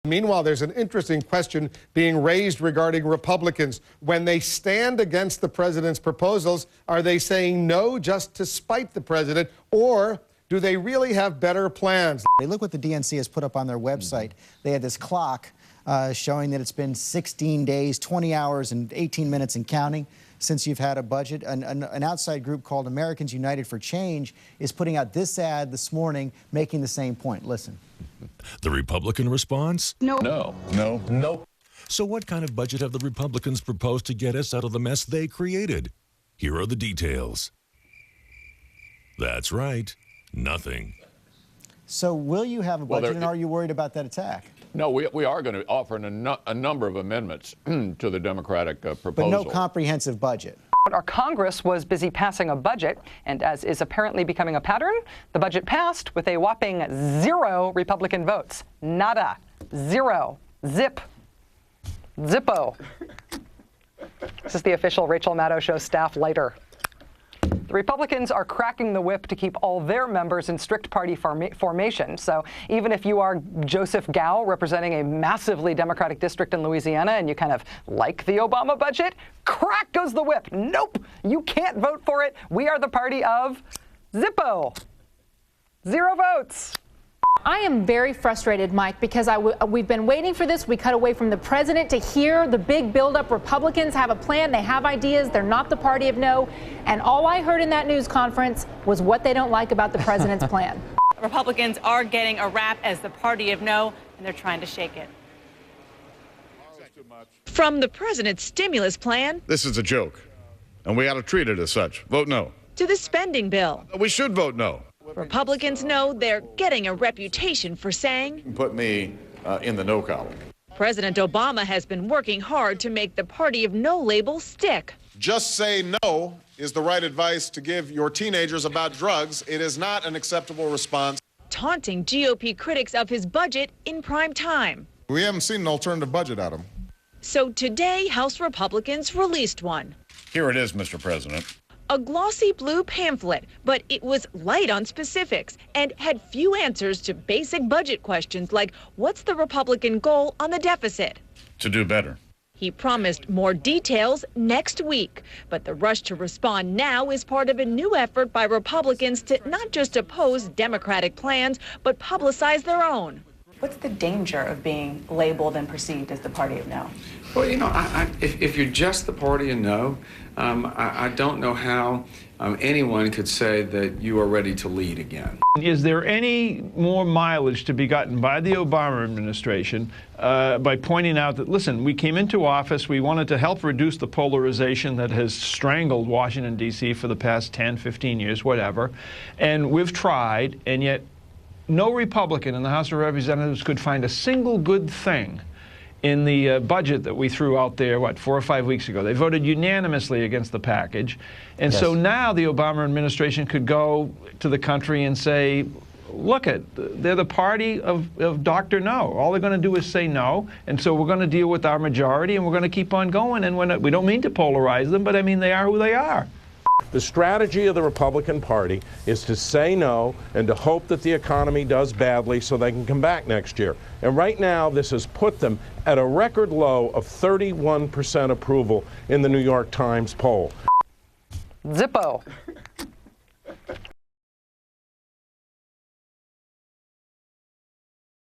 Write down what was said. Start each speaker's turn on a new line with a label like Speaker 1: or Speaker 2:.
Speaker 1: Meanwhile, there's an interesting question being raised regarding Republicans. When they stand against the president's proposals, are they saying no just to spite the president, or do they really have better plans?
Speaker 2: They look what the DNC has put up on their website. They had this clock showing that it's been 16 days, 20 hours, and 18 minutes and counting since you've had a budget. An outside group called Americans United for Change is putting out this ad this morning making the same point. Listen.
Speaker 3: The Republican response?
Speaker 4: No.
Speaker 5: No. No. No.
Speaker 3: So what kind of budget have the Republicans proposed to get us out of the mess they created? Here are the details. That's right. Nothing.
Speaker 2: So will you have a budget, and are you worried about that attack?
Speaker 5: No, we are going to offer a number of amendments to the Democratic proposal.
Speaker 2: But no comprehensive budget.
Speaker 4: Our Congress was busy passing a budget, and as is apparently becoming a pattern, the budget passed with a whopping 0 Republican votes. Nada. 0. Zip. Zippo. This is the official Rachel Maddow Show staff lighter. The Republicans are cracking the whip to keep all their members in strict party formation. So even if you are Joseph Gow representing a massively Democratic district in Louisiana and you kind of like the Obama budget, crack goes the whip. Nope, you can't vote for it. We are the party of Zippo. 0 votes.
Speaker 6: I am very frustrated, Mike, because we've been waiting for this. We cut away from the president to hear the big buildup. Republicans have a plan. They have ideas. They're not the party of no. And all I heard in that news conference was what they don't like about the president's plan.
Speaker 7: Republicans are getting a rap as the party of no, and they're trying to shake it.
Speaker 8: From the president's stimulus plan.
Speaker 9: This is a joke, and we ought to treat it as such. Vote no.
Speaker 8: To the spending bill.
Speaker 9: We should vote no.
Speaker 8: Republicans know they're getting a reputation for saying,
Speaker 9: Put me in the no column.
Speaker 8: President Obama has been working hard to make the party of no label stick.
Speaker 9: Just say no is the right advice to give your teenagers about drugs. It is not an acceptable response.
Speaker 8: Taunting GOP critics of his budget in prime time.
Speaker 9: We haven't seen an alternative budget, Adam.
Speaker 8: So today, House Republicans released one.
Speaker 9: Here it is, Mr. President.
Speaker 8: A glossy blue pamphlet, but it was light on specifics and had few answers to basic budget questions like, what's the Republican goal on the deficit?
Speaker 9: To do better.
Speaker 8: He promised more details next week, but the rush to respond now is part of a new effort by Republicans to not just oppose Democratic plans, but publicize their own.
Speaker 7: What's the danger of being labeled and perceived as the party of no?
Speaker 10: Well, you know, if you're just the party of no, I don't know how anyone could say that you are ready to lead again.
Speaker 11: Is there any more mileage to be gotten by the Obama administration by pointing out that, listen, we came into office, we wanted to help reduce the polarization that has strangled Washington, D.C. for the past 10, 15 years, whatever, and we've tried, and yet no Republican in the House of Representatives could find a single good thing in the budget that we threw out there, 4 or 5 weeks ago. They voted unanimously against the package. And so now the Obama administration could go to the country and say, look, they're the party of Dr. No. All they're going to do is say no. And so we're going to deal with our majority, and we're going to keep on going. And we don't mean to polarize them, but I mean, they are who they are.
Speaker 12: The strategy of the Republican Party is to say no and to hope that the economy does badly so they can come back next year. And right now, this has put them at a record low of 31% approval in the New York Times poll.
Speaker 4: Zippo.